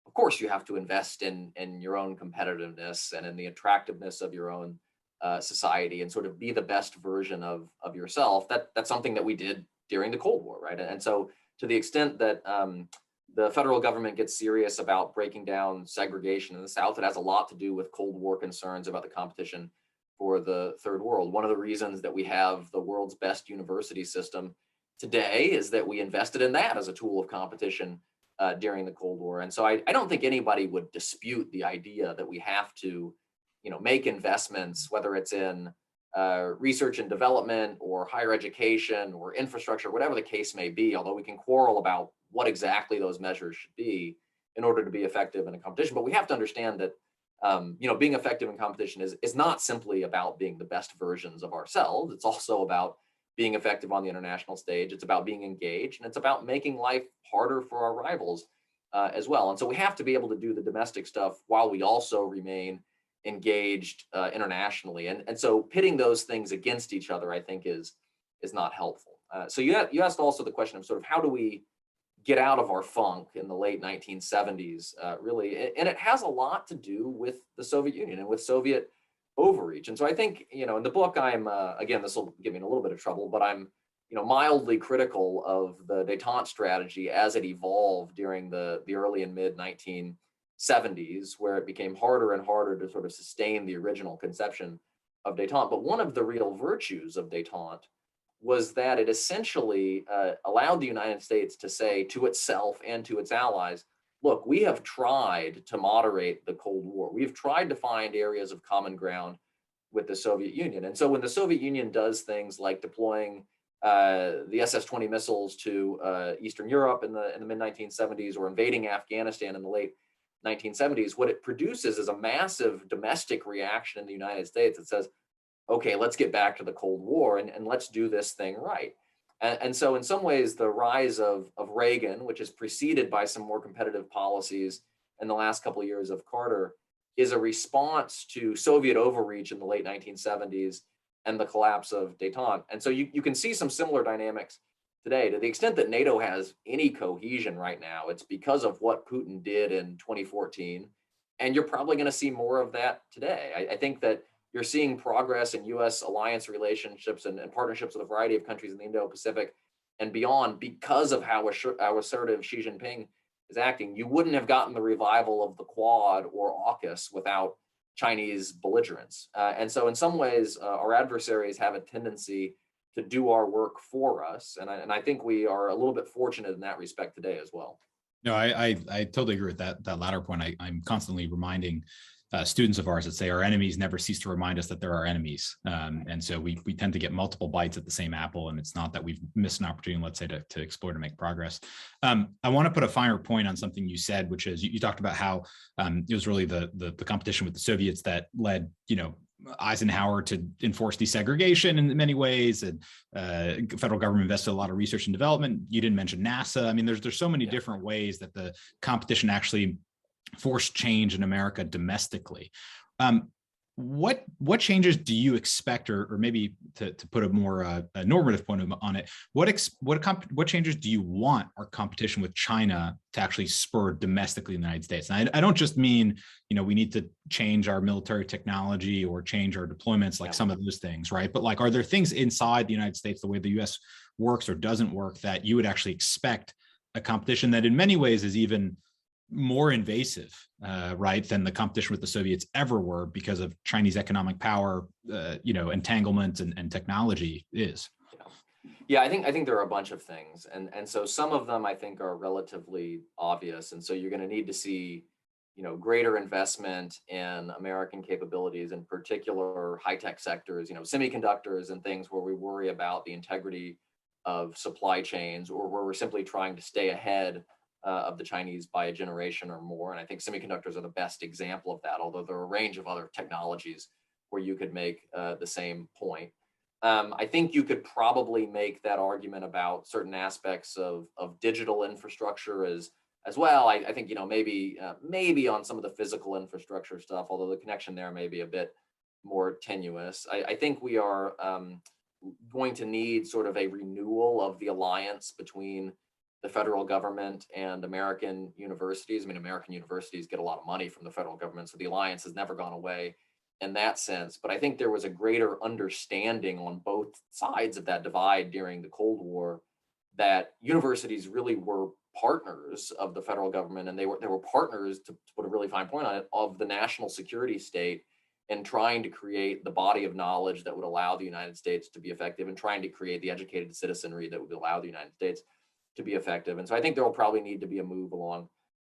of course, you have to invest in your own competitiveness and in the attractiveness of your own society and sort of be the best version of yourself. That's something that we did during the Cold War, right? And so to the extent that the federal government gets serious about breaking down segregation in the South, it has a lot to do with Cold War concerns about the competition for the third world. One of the reasons that we have the world's best university system today is that we invested in that as a tool of competition during the Cold War. And so I don't think anybody would dispute the idea that we have to, make investments, whether it's in research and development or higher education or infrastructure, whatever the case may be, although we can quarrel about what exactly those measures should be in order to be effective in a competition. But we have to understand that, being effective in competition is not simply about being the best versions of ourselves. It's also about being effective on the international stage. It's about being engaged, and it's about making life harder for our rivals as well. And so we have to be able to do the domestic stuff while we also remain engaged internationally. And so pitting those things against each other, I think, is not helpful. So you asked also the question of sort of how do we get out of our funk in the late 1970s, really, and it has a lot to do with the Soviet Union and with Soviet overreach. And so I think, in the book, I'm, again, this will give me in a little bit of trouble, but I'm, mildly critical of the détente strategy as it evolved during the early and mid 1970s, where it became harder and harder to sort of sustain the original conception of détente. But one of the real virtues of détente was that it essentially allowed the United States to say to itself and to its allies, look, we have tried to moderate the Cold War. We've tried to find areas of common ground with the Soviet Union. And so when the Soviet Union does things like deploying the SS-20 missiles to Eastern Europe in the mid-1970s or invading Afghanistan in the late 1970s, what it produces is a massive domestic reaction in the United States that says, okay, let's get back to the Cold War and let's do this thing right. And so in some ways, the rise of Reagan, which is preceded by some more competitive policies in the last couple of years of Carter, is a response to Soviet overreach in the late 1970s and the collapse of détente. And so you can see some similar dynamics today. To the extent that NATO has any cohesion right now, it's because of what Putin did in 2014. And you're probably going to see more of that today. I think that you're seeing progress in U.S. alliance relationships and partnerships with a variety of countries in the Indo-Pacific and beyond because of how assertive Xi Jinping is acting. You wouldn't have gotten the revival of the Quad or AUKUS without Chinese belligerence. And so in some ways, our adversaries have a tendency to do our work for us. And I think we are a little bit fortunate in that respect today as well. No, I totally agree with that latter point. I'm constantly reminding students of ours that say our enemies never cease to remind us that they're our enemies. And so we tend to get multiple bites at the same apple, and it's not that we've missed an opportunity, let's say, to explore, to make progress. I want to put a finer point on something you said, which is you talked about how it was really the competition with the Soviets that led, Eisenhower to enforce desegregation in many ways, and federal government invested a lot of research and development. You didn't mention NASA. I mean, there's so many different ways that the competition actually forced change in America domestically. What changes do you expect, or maybe to put a more a normative point on it, what changes do you want our competition with China to actually spur domestically in the United States? And I don't just mean, we need to change our military technology or change our deployments, like some of those things, right? But like, are there things inside the United States, the way the U.S. works or doesn't work, that you would actually expect a competition that in many ways is even more invasive, right, than the competition with the Soviets ever were because of Chinese economic power, entanglement and technology is? Yeah, I think there are a bunch of things, and so some of them I think are relatively obvious, and so you're going to need to see, greater investment in American capabilities, in particular high-tech sectors, semiconductors and things where we worry about the integrity of supply chains, or where we're simply trying to stay ahead of the Chinese by a generation or more. And I think semiconductors are the best example of that, although there are a range of other technologies where you could make the same point. I think you could probably make that argument about certain aspects of digital infrastructure as well. I think, maybe on some of the physical infrastructure stuff, although the connection there may be a bit more tenuous. I think we are going to need sort of a renewal of the alliance between the federal government and American universities. I mean, American universities get a lot of money from the federal government, so the alliance has never gone away in that sense. But I think there was a greater understanding on both sides of that divide during the Cold War that universities really were partners of the federal government, and they were partners, to put a really fine point on it, of the national security state in trying to create the body of knowledge that would allow the United States to be effective, and trying to create the educated citizenry that would allow the United States to be effective. And so I think there will probably need to be a move along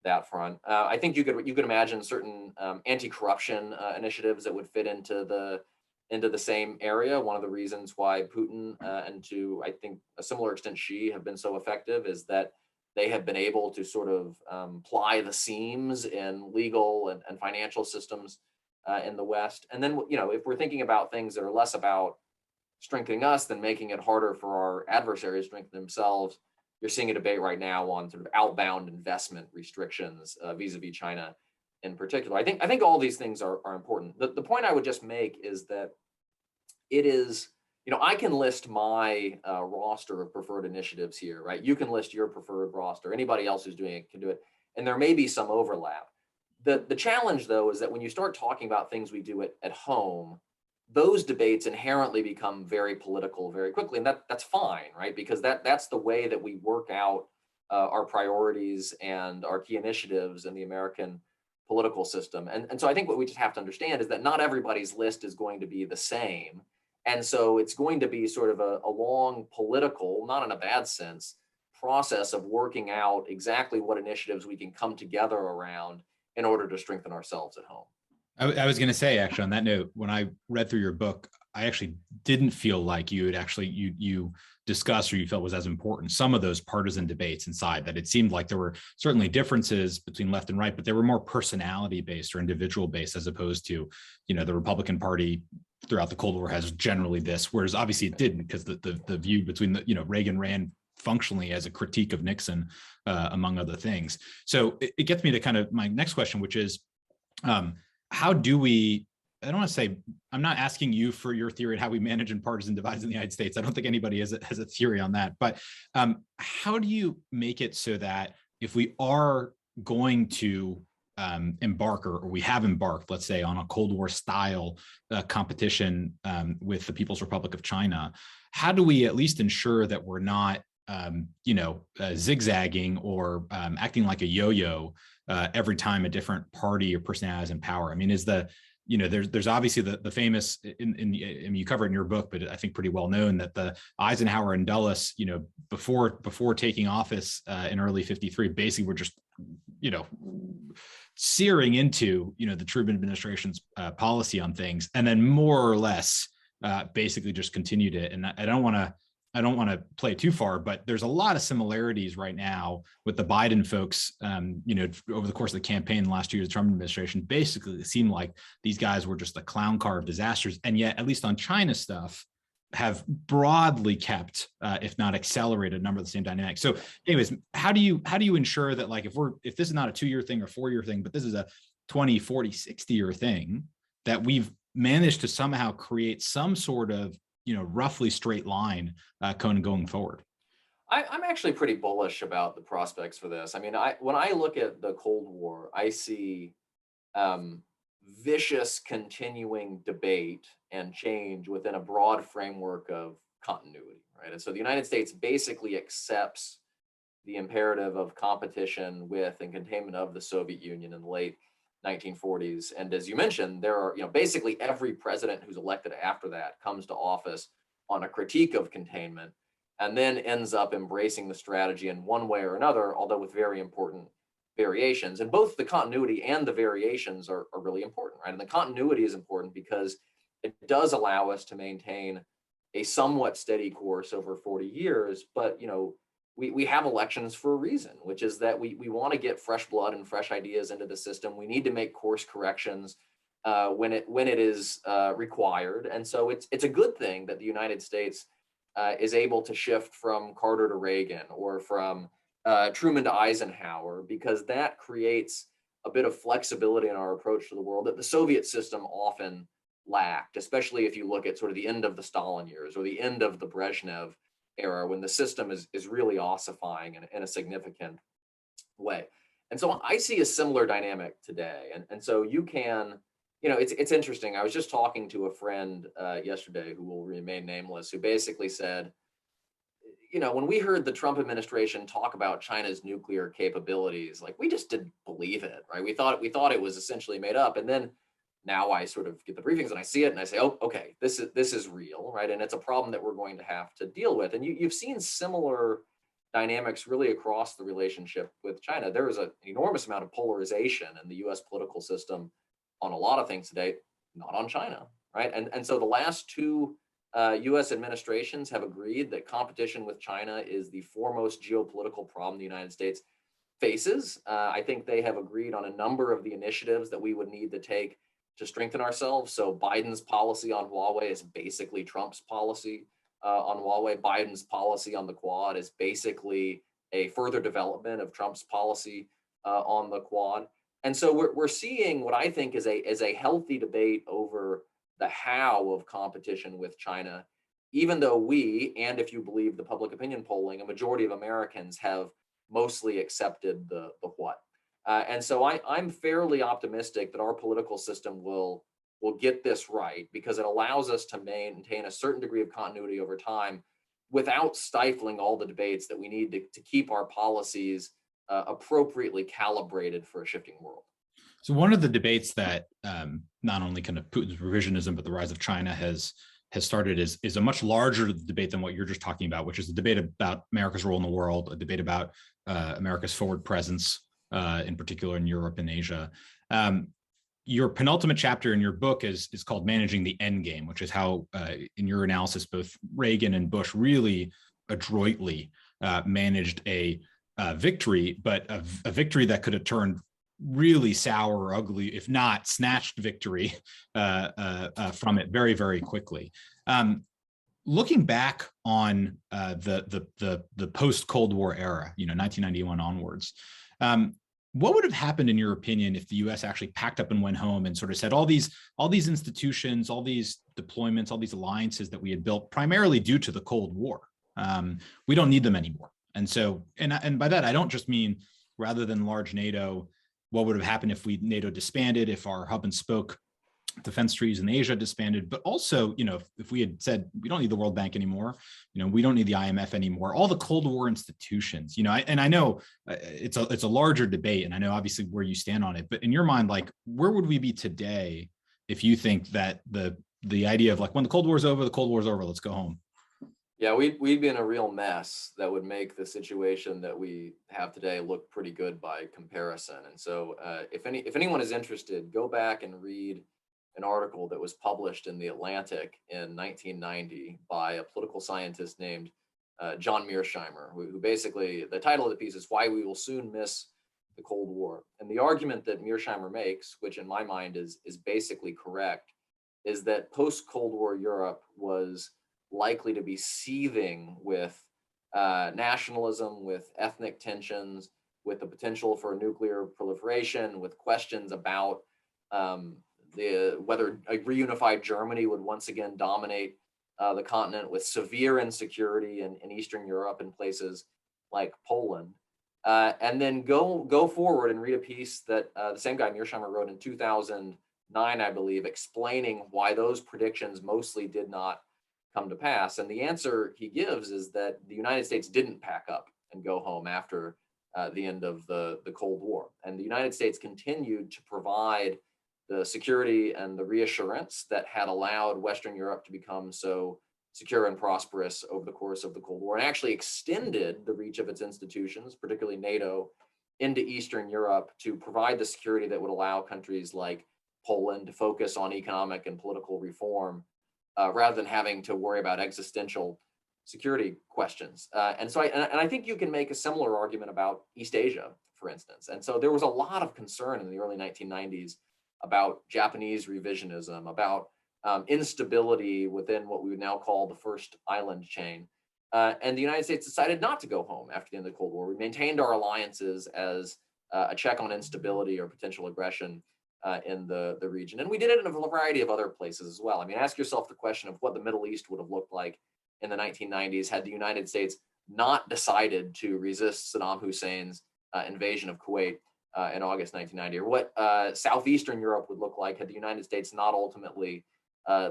that front. I think you could imagine certain anti-corruption initiatives that would fit into the same area. One of the reasons why Putin and to, I think, a similar extent Xi have been so effective is that they have been able to sort of ply the seams in legal and financial systems in the West. And then, if we're thinking about things that are less about strengthening us than making it harder for our adversaries to strengthen themselves, you're seeing a debate right now on sort of outbound investment restrictions vis-a-vis China in particular. I think all these things are important. The point I would just make is that it is, I can list my roster of preferred initiatives here, right? You can list your preferred roster. Anybody else who's doing it can do it. And there may be some overlap. The challenge, though, is that when you start talking about things we do at home, those debates inherently become very political very quickly. And that's fine, right? Because that's the way that we work out our priorities and our key initiatives in the American political system. And so I think what we just have to understand is that not everybody's list is going to be the same. And so it's going to be sort of a long political, not in a bad sense, process of working out exactly what initiatives we can come together around in order to strengthen ourselves at home. I was going to say, actually, on that note, when I read through your book, I actually didn't feel like you had actually, you discussed or you felt was as important some of those partisan debates inside, that it seemed like there were certainly differences between left and right, but they were more personality based or individual based, as opposed to, the Republican Party throughout the Cold War has generally this, whereas obviously it didn't, because the view between Reagan ran functionally as a critique of Nixon, among other things. So it gets me to kind of my next question, which is, how do we, I don't want to say, I'm not asking you for your theory on how we manage in partisan divides in the United States. I don't think anybody has a theory on that, but how do you make it so that if we are going to embark, or we have embarked, let's say, on a Cold War style competition with the People's Republic of China, how do we at least ensure that we're not zigzagging or acting like a yo-yo every time a different party or personality is in power? I mean, is there's obviously the famous I mean, you cover it in your book, but I think pretty well known that the Eisenhower and Dulles, before taking office in early 53, basically were just, searing into, the Truman administration's policy on things, and then more or less basically just continued it. And I don't want to play too far, but there's a lot of similarities right now with the Biden folks, over the course of the campaign last year, the Trump administration, basically it seemed like these guys were just a clown car of disasters. And yet, at least on China stuff, have broadly kept, if not accelerated, a number of the same dynamics. So anyways, how do you ensure that, like, if this is not a 2-year thing or 4-year thing, but this is a 20, 40, 60-year thing, that we've managed to somehow create some sort of roughly straight line going forward? I'm actually pretty bullish about the prospects for this. I mean, when I look at the Cold War, I see vicious continuing debate and change within a broad framework of continuity, right? And so the United States basically accepts the imperative of competition with and containment of the Soviet Union in the late 1940s. And as you mentioned, there are, basically every president who's elected after that comes to office on a critique of containment, and then ends up embracing the strategy in one way or another, although with very important variations. And both the continuity and the variations are really important, right? And the continuity is important because it does allow us to maintain a somewhat steady course over 40 years. But, we have elections for a reason, which is that we want to get fresh blood and fresh ideas into the system. We need to make course corrections when it is required. And so it's a good thing that the United States is able to shift from Carter to Reagan, or from Truman to Eisenhower, because that creates a bit of flexibility in our approach to the world that the Soviet system often lacked, especially if you look at sort of the end of the Stalin years or the end of the Brezhnev era, when the system is really ossifying in a significant way. And so I see a similar dynamic today. And so you can, it's interesting. I was just talking to a friend yesterday who will remain nameless, who basically said, when we heard the Trump administration talk about China's nuclear capabilities, like we just didn't believe it, right? We thought it was essentially made up. And then now I sort of get the briefings and I see it and I say, oh, okay, this is real, right? And it's a problem that we're going to have to deal with. And you've seen similar dynamics really across the relationship with China. There is an enormous amount of polarization in the US political system on a lot of things today, not on China, right? And so the last two US administrations have agreed that competition with China is the foremost geopolitical problem the United States faces. I think they have agreed on a number of the initiatives that we would need to take to strengthen ourselves. So Biden's policy on Huawei is basically Trump's policy on Huawei. Biden's policy on the Quad is basically a further development of Trump's policy on the Quad. And so we're seeing what I think is a healthy debate over the how of competition with China, even though we, and if you believe the public opinion polling, a majority of Americans have mostly accepted the what. And so I'm fairly optimistic that our political system will get this right, because it allows us to maintain a certain degree of continuity over time without stifling all the debates that we need to keep our policies appropriately calibrated for a shifting world. So one of the debates that not only kind of Putin's revisionism, but the rise of China has started is a much larger debate than what you're just talking about, which is the debate about America's role in the world, a debate about America's forward presence, in particular in Europe and Asia. Your penultimate chapter in your book is called Managing the End Game, which is how, in your analysis, both Reagan and Bush really adroitly managed a victory, but a victory that could have turned really sour or ugly, if not snatched victory from it very, very quickly. Looking back on the post-Cold War era, 1991 onwards, what would have happened, in your opinion, if the U.S. actually packed up and went home and sort of said all these institutions, all these deployments, all these alliances that we had built primarily due to the Cold War, we don't need them anymore? And so, and by that I don't just mean rather than large NATO, what would have happened if NATO disbanded, if our hub and spoke defense treaties in Asia disbanded, but also, if we had said we don't need the World Bank anymore, we don't need the IMF anymore, all the Cold War institutions, and I know it's a larger debate, and I know obviously where you stand on it, but in your mind, like, where would we be today if you think that the idea of like, when the Cold War's over, let's go home? Yeah, we'd be in a real mess that would make the situation that we have today look pretty good by comparison. And so if anyone is interested, go back and read an article that was published in The Atlantic in 1990 by a political scientist named John Mearsheimer, who basically, the title of the piece is Why We Will Soon Miss the Cold War. And the argument that Mearsheimer makes, which in my mind is basically correct, is that post-Cold War Europe was likely to be seething with nationalism, with ethnic tensions, with the potential for nuclear proliferation, with questions about whether a reunified Germany would once again dominate the continent, with severe insecurity in Eastern Europe and places like Poland. And then go forward and read a piece that the same guy Mearsheimer wrote in 2009, I believe, explaining why those predictions mostly did not come to pass. And the answer he gives is that the United States didn't pack up and go home after the end of the Cold War. And the United States continued to provide the security and the reassurance that had allowed Western Europe to become so secure and prosperous over the course of the Cold War, and actually extended the reach of its institutions, particularly NATO, into Eastern Europe to provide the security that would allow countries like Poland to focus on economic and political reform rather than having to worry about existential security questions. And I think you can make a similar argument about East Asia, for instance. And so there was a lot of concern in the early 1990s about Japanese revisionism, about instability within what we would now call the first island chain. And the United States decided not to go home after the end of the Cold War. We maintained our alliances as a check on instability or potential aggression in the region. And we did it in a variety of other places as well. I mean, ask yourself the question of what the Middle East would have looked like in the 1990s had the United States not decided to resist Saddam Hussein's invasion of Kuwait in August 1990, or what Southeastern Europe would look like had the United States not ultimately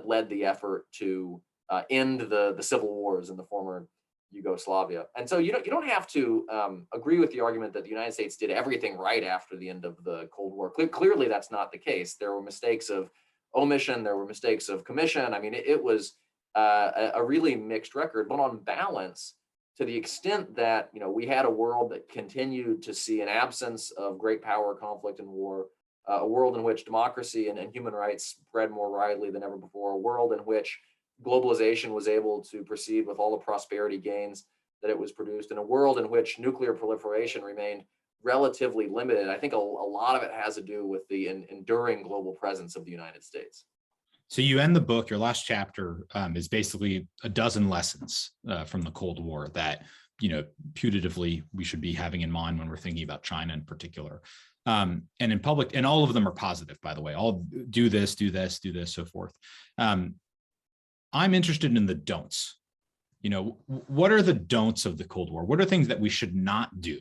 led the effort to end the civil wars in the former Yugoslavia. And so you don't have to agree with the argument that the United States did everything right after the end of the Cold War. Clearly, that's not the case. There were mistakes of omission. There were mistakes of commission. I mean, it was a really mixed record. But on balance, to the extent that we had a world that continued to see an absence of great power, conflict, and war, a world in which democracy and human rights spread more widely than ever before, a world in which globalization was able to proceed with all the prosperity gains that it was produced, in a world in which nuclear proliferation remained relatively limited. I think a lot of it has to do with the enduring global presence of the United States. So you end the book, your last chapter is basically a dozen lessons from the Cold War that, putatively we should be having in mind when we're thinking about China in particular. And in public, and all of them are positive, by the way, all do this, so forth. I'm interested in the don'ts. What are the don'ts of the Cold War? What are things that we should not do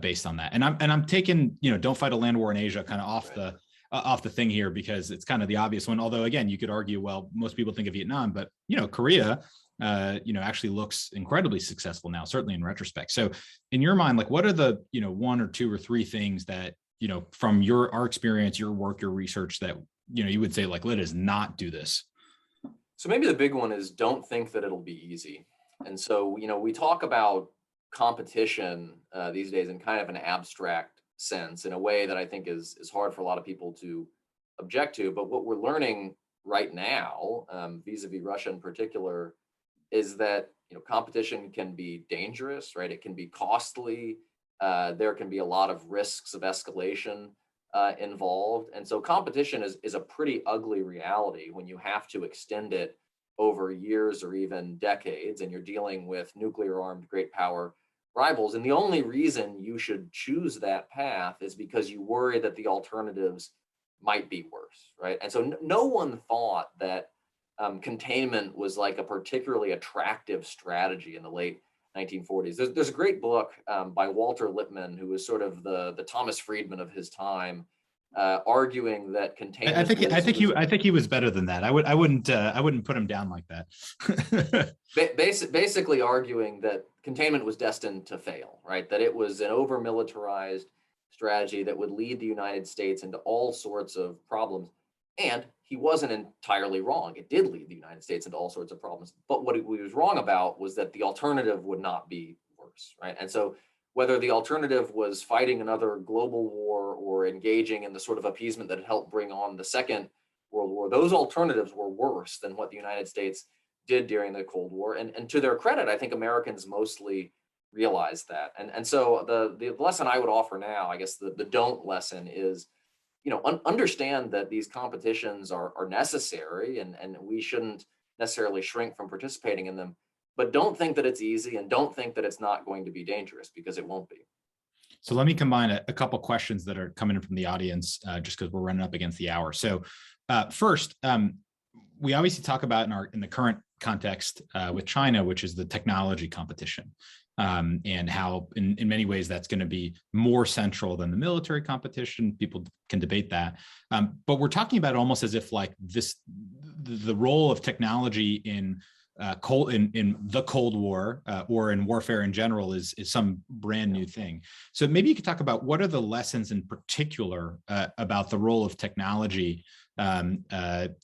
based on that? And I'm taking, don't fight a land war in Asia kind of off the thing here, because it's kind of the obvious one. Although again, you could argue, well, most people think of Vietnam, but Korea, actually looks incredibly successful now, certainly in retrospect. So in your mind, like what are the, one or two or three things that, from our experience, your work, your research that, you would say like, let us not do this? So maybe the big one is don't think that it'll be easy. And so, we talk about competition these days in kind of an abstract sense, in a way that I think is hard for a lot of people to object to. But what we're learning right now, vis-a-vis Russia in particular, is that competition can be dangerous, right? It can be costly. There can be a lot of risks of escalation involved. And so competition is a pretty ugly reality when you have to extend it over years or even decades, and you're dealing with nuclear armed great power rivals. And the only reason you should choose that path is because you worry that the alternatives might be worse, right? And so no one thought that containment was like a particularly attractive strategy in the late 1940s. There's a great book by Walter Lippmann, who was sort of the Thomas Friedman of his time, arguing that containment. I think he was better than that. I wouldn't put him down like that. Basically arguing that containment was destined to fail, right? That it was an over-militarized strategy that would lead the United States into all sorts of problems. And he wasn't entirely wrong. It did lead the United States into all sorts of problems. But what he was wrong about was that the alternative would not be worse, right? And so whether the alternative was fighting another global war or engaging in the sort of appeasement that had helped bring on the Second World War, those alternatives were worse than what the United States did during the Cold War. And to their credit, I think Americans mostly realized that. And so the lesson I would offer now, I guess the don't lesson is, understand that these competitions are necessary and we shouldn't necessarily shrink from participating in them, but don't think that it's easy and don't think that it's not going to be dangerous, because it won't be. So let me combine a couple questions that are coming in from the audience, just because we're running up against the hour. So first, we obviously talk about in the current context with China, which is the technology competition. And how in many ways that's going to be more central than the military competition. People can debate that. But we're talking about it almost as if like the role of technology in the Cold War or in warfare in general is some brand new thing. So maybe you could talk about what are the lessons in particular about the role of technology as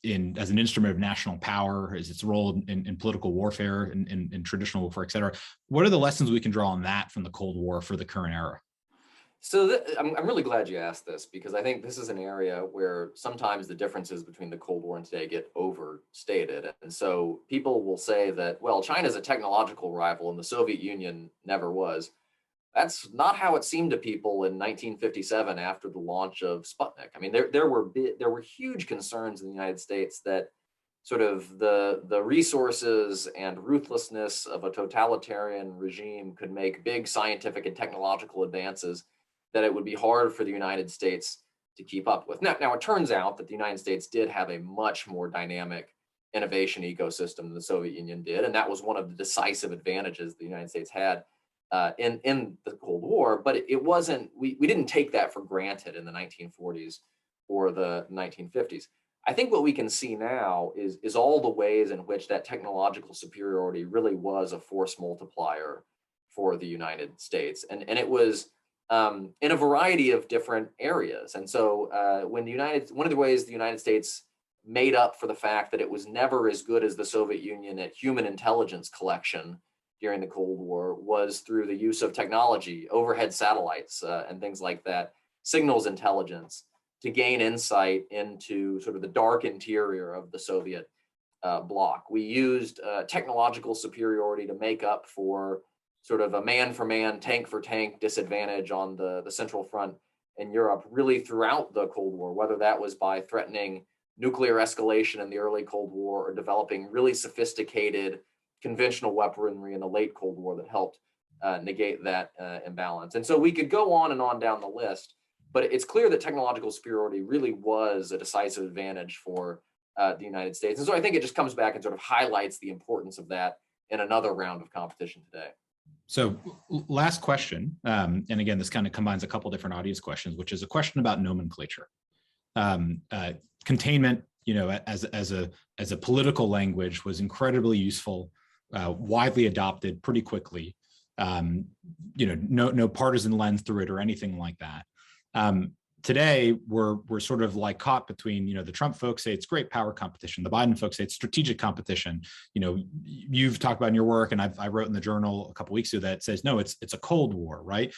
an instrument of national power, as its role in political warfare, in traditional warfare, et cetera. What are the lessons we can draw on that from the Cold War for the current era? So I'm really glad you asked this, because I think this is an area where sometimes the differences between the Cold War and today get overstated. And so people will say that, well, China's a technological rival and the Soviet Union never was. That's not how it seemed to people in 1957 after the launch of Sputnik. I mean, there were huge concerns in the United States that sort of the resources and ruthlessness of a totalitarian regime could make big scientific and technological advances that it would be hard for the United States to keep up with. Now it turns out that the United States did have a much more dynamic innovation ecosystem than the Soviet Union did, and that was one of the decisive advantages the United States had in the Cold War, but it wasn't, we didn't take that for granted in the 1940s or the 1950s. I think what we can see now is all the ways in which that technological superiority really was a force multiplier for the United States. And it was in a variety of different areas. And so one of the ways the United States made up for the fact that it was never as good as the Soviet Union at human intelligence collection during the Cold War was through the use of technology, overhead satellites, and things like that, signals intelligence, to gain insight into sort of the dark interior of the Soviet bloc. We used technological superiority to make up for sort of a man-for-man, tank-for-tank disadvantage on the Central Front in Europe, really throughout the Cold War, whether that was by threatening nuclear escalation in the early Cold War or developing really sophisticated conventional weaponry in the late Cold War that helped negate that imbalance. And so we could go on and on down the list, but it's clear that technological superiority really was a decisive advantage for the United States. And so I think it just comes back and sort of highlights the importance of that in another round of competition today. So last question, and again, this kind of combines a couple different audience questions, which is a question about nomenclature. Containment, as a political language, was incredibly useful, widely adopted pretty quickly. No partisan lens through it or anything like that. Today, we're sort of like caught between, the Trump folks say it's great power competition. The Biden folks say it's strategic competition. You've talked about in your work, and I wrote in the journal a couple of weeks ago that says, no, it's a Cold War, right?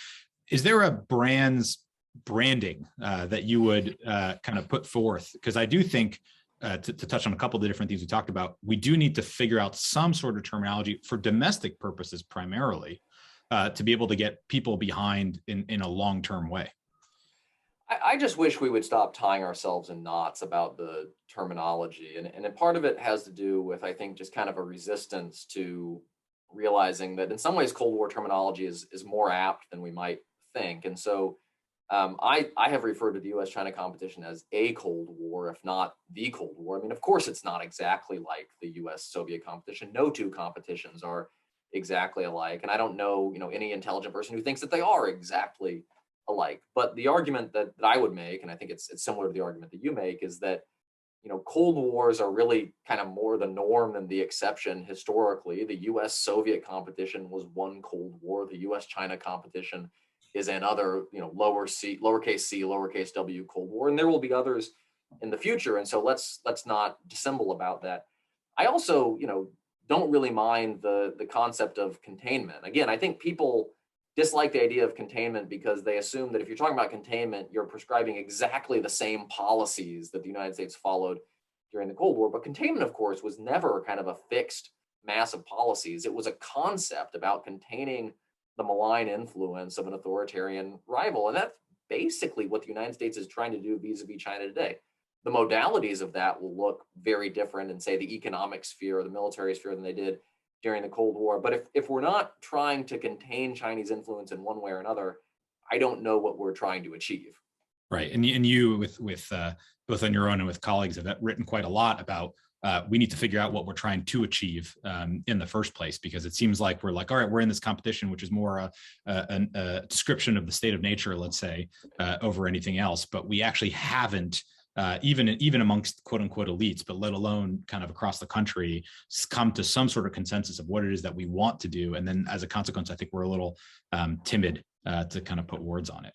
Is there a branding that you would kind of put forth? Because I do think, to touch on a couple of the different things we talked about, we do need to figure out some sort of terminology for domestic purposes primarily to be able to get people behind in a long-term way. I just wish we would stop tying ourselves in knots about the terminology. And part of it has to do with, I think, just kind of a resistance to realizing that in some ways Cold War terminology is more apt than we might think. And so I have referred to the US-China competition as a Cold War, if not the Cold War. I mean, of course, it's not exactly like the US-Soviet competition. No two competitions are exactly alike. And I don't know, any intelligent person who thinks that they are exactly alike. But the argument that I would make, and I think it's similar to the argument that you make, is that Cold Wars are really kind of more the norm than the exception historically. The US-Soviet competition was one Cold War. The US-China competition is another, lowercase c, lowercase w Cold War, and there will be others in the future. And so let's not dissemble about that. I also, don't really mind the concept of containment. Again, I think people dislike the idea of containment because they assume that if you're talking about containment, you're prescribing exactly the same policies that the United States followed during the Cold War. But containment, of course, was never kind of a fixed mass of policies. It was a concept about containing the malign influence of an authoritarian rival. And that's basically what the United States is trying to do vis-a-vis China today. The modalities of that will look very different in, say, the economic sphere or the military sphere than they did during the Cold War. But if we're not trying to contain Chinese influence in one way or another, I don't know what we're trying to achieve. Right. And you with both on your own and with colleagues have written quite a lot about we need to figure out what we're trying to achieve in the first place, because it seems like we're like, all right, we're in this competition, which is more a description of the state of nature, let's say, over anything else. But we actually haven't, even amongst quote unquote elites, but let alone kind of across the country, come to some sort of consensus of what it is that we want to do. And then as a consequence, I think we're a little timid to kind of put words on it.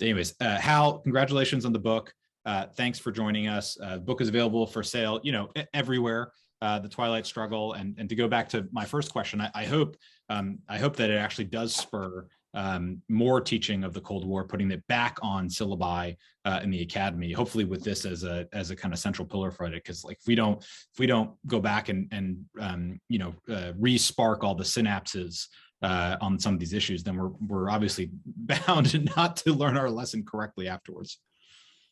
Anyways, Hal, congratulations on the book. Thanks for joining us. The book is available for sale, everywhere. The Twilight Struggle, and to go back to my first question, I hope that it actually does spur more teaching of the Cold War, putting it back on syllabi in the academy. Hopefully, with this as a kind of central pillar for it, because like if we don't go back and re-spark all the synapses on some of these issues, then we're obviously bound not to learn our lesson correctly afterwards.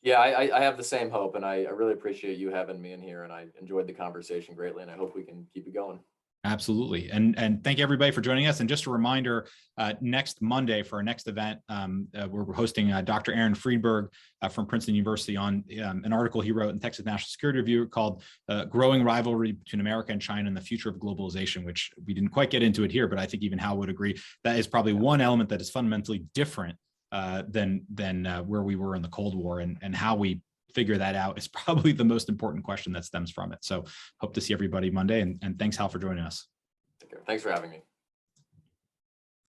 Yeah, I have the same hope, and I really appreciate you having me in here, and I enjoyed the conversation greatly, and I hope we can keep it going. Absolutely. And thank you everybody for joining us. And just a reminder, next Monday for our next event, we're hosting Dr. Aaron Friedberg from Princeton University on an article he wrote in Texas National Security Review called Growing Rivalry Between America and China and the Future of Globalization, which we didn't quite get into it here, but I think even Hal would agree that is probably one element that is fundamentally different than where we were in the Cold War, and how we figure that out is probably the most important question that stems from it. So hope to see everybody Monday, and thanks, Hal, for joining us. Take care. Thanks for having me.